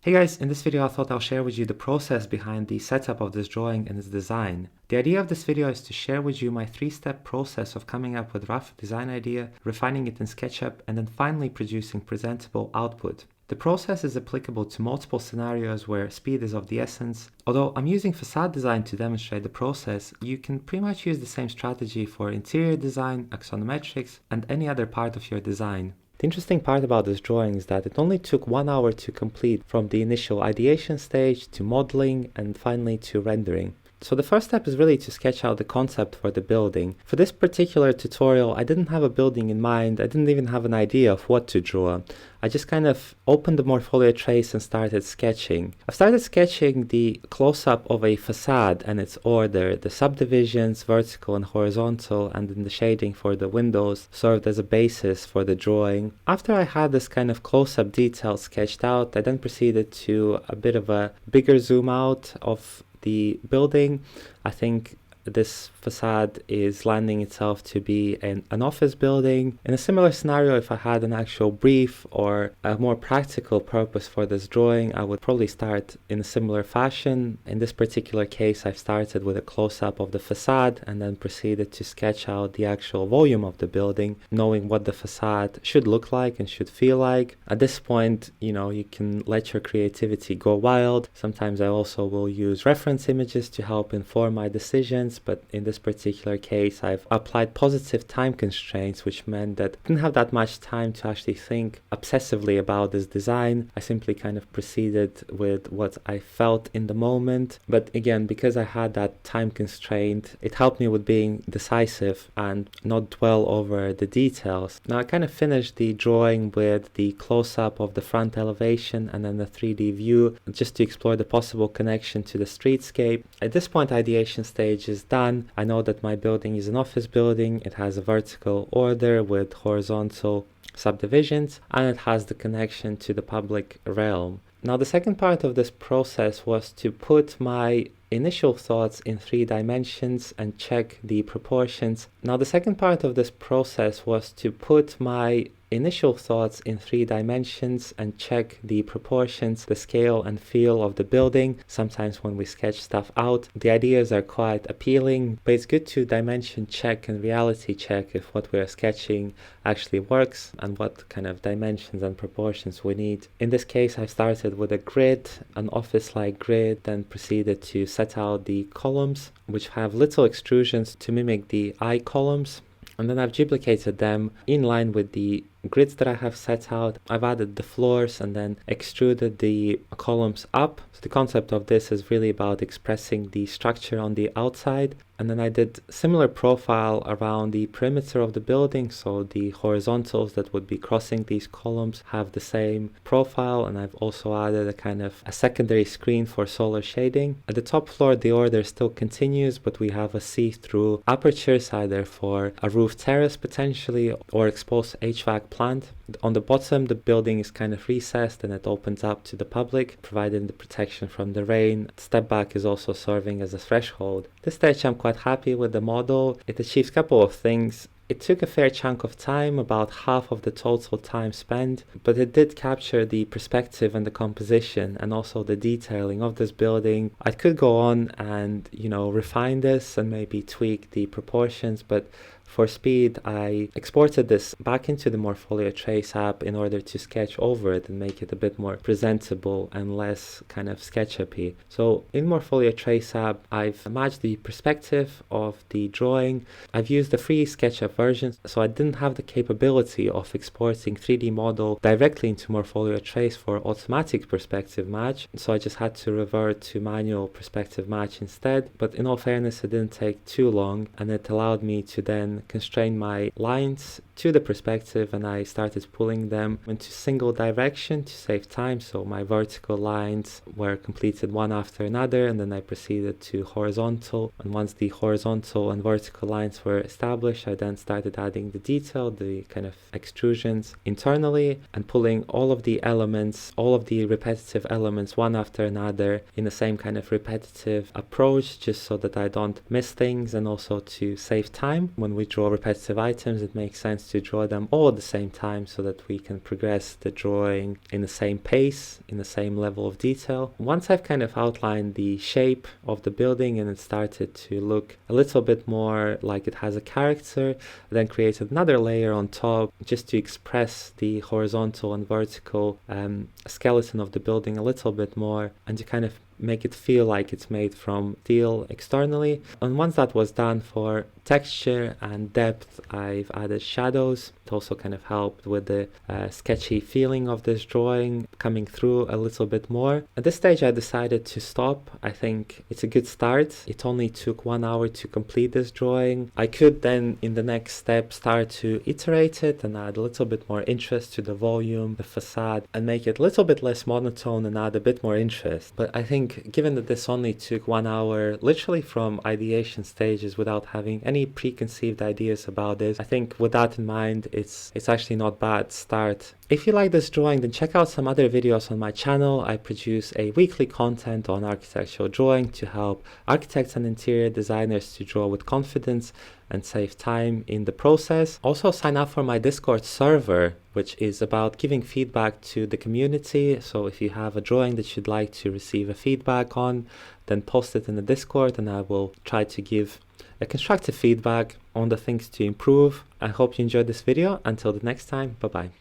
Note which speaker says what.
Speaker 1: Hey guys, in this video I thought I'll share with you the process behind the setup of this drawing and its design. The idea of this video is to share with you my 3-step process of coming up with a rough design idea, refining it in SketchUp, and then finally producing presentable output. The process is applicable to multiple scenarios where speed is of the essence. Although I'm using facade design to demonstrate the process, you can pretty much use the same strategy for interior design, axonometrics, and any other part of your design. The interesting part about this drawing is that it only took 1 hour to complete, from the initial ideation stage to modeling and finally to rendering. So the first step is really to sketch out the concept for the building. For this particular tutorial, I didn't have a building in mind. I didn't even have an idea of what to draw. I just kind of opened the Morpholio trace and started sketching. I started sketching the close-up of a facade and its order. The subdivisions, vertical and horizontal, and then the shading for the windows served as a basis for the drawing. After I had this kind of close-up detail sketched out, I then proceeded to a bit of a bigger zoom out of the building. I think this facade is landing itself to be an office building. In a similar scenario, if I had an actual brief or a more practical purpose for this drawing, I would probably start in a similar fashion. In this particular case, I've started with a close-up of the facade and then proceeded to sketch out the actual volume of the building, knowing what the facade should look like and should feel like. At this point, you can let your creativity go wild. Sometimes I also will use reference images to help inform my decisions, but in this particular case I've applied positive time constraints, which meant that I didn't have that much time to actually think obsessively about this design. I simply kind of proceeded with what I felt in the moment, but again, because I had that time constraint, it helped me with being decisive and not dwell over the details. Now I kind of finished the drawing with the close-up of the front elevation and then the 3D view, just to explore the possible connection to the streetscape. At this point, ideation stage is done. I know that my building is an office building. It has a vertical order with horizontal subdivisions, and it has the connection to the public realm. Now, the second part of this process was to put my initial thoughts in 3 dimensions and check the proportions. Now, the second part of this process was to put my initial thoughts in 3 dimensions and check the proportions, the scale and feel of the building. Sometimes when we sketch stuff out, the ideas are quite appealing, but it's good to dimension check and reality check if what we are sketching actually works and what kind of dimensions and proportions we need. In this case, I started with a grid, an office-like grid, then proceeded to set out the columns, which have little extrusions to mimic the eye columns. And then I've duplicated them in line with the grids that I have set out. I've added the floors and then extruded the columns up. So the concept of this is really about expressing the structure on the outside. And then I did similar profile around the perimeter of the building, so the horizontals that would be crossing these columns have the same profile, and I've also added a kind of a secondary screen for solar shading. At the top floor, the order still continues, but we have a see-through apertures, either for a roof terrace potentially or exposed HVAC plant. On the bottom, the building is kind of recessed and it opens up to the public, providing the protection from the rain. Step back is also serving as a threshold. This stage I'm quite happy with the model. It achieves a couple of things. It took a fair chunk of time, about half of the total time spent, but it did capture the perspective and the composition and also the detailing of this building. I could go on and, refine this and maybe tweak the proportions, but for speed, I exported this back into the Morpholio Trace app in order to sketch over it and make it a bit more presentable and less kind of SketchUp-y. So in Morpholio Trace app, I've matched the perspective of the drawing. I've used the free SketchUp version, so I didn't have the capability of exporting 3D model directly into Morpholio Trace for automatic perspective match. So I just had to revert to manual perspective match instead. But in all fairness, it didn't take too long, and it allowed me to then constrain my lines to the perspective, and I started pulling them into single direction to save time. So my vertical lines were completed one after another, and then I proceeded to horizontal, and once the horizontal and vertical lines were established, I then started adding the detail, the kind of extrusions internally, and pulling all of the elements, all of the repetitive elements one after another in the same kind of repetitive approach, just so that I don't miss things and also to save time when we draw repetitive items, it makes sense to draw them all at the same time so that we can progress the drawing in the same pace, in the same level of detail. Once I've kind of outlined the shape of the building and it started to look a little bit more like it has a character, I then created another layer on top just to express the horizontal and vertical skeleton of the building a little bit more, and to kind of make it feel like it's made from steel externally. And once that was done, for texture and depth, I've added shadows. It also kind of helped with the sketchy feeling of this drawing coming through a little bit more. At this stage I decided to stop. I think it's a good start. It only took 1 hour to complete this drawing. I could then in the next step start to iterate it and add a little bit more interest to the volume, the facade, and make it a little bit less monotone and add a bit more interest. But I think given that this only took 1 hour, literally from ideation stages, without having any preconceived ideas about this, I think with that in mind, it's actually not bad start. If you like this drawing, then check out some other videos on my channel. I produce a weekly content on architectural drawing to help architects and interior designers to draw with confidence and save time in the process. Also sign up for my Discord server, which is about giving feedback to the community. So if you have a drawing that you'd like to receive a feedback on, then post it in the Discord and I will try to give a constructive feedback on the things to improve. I hope you enjoyed this video. Until the next time, bye bye.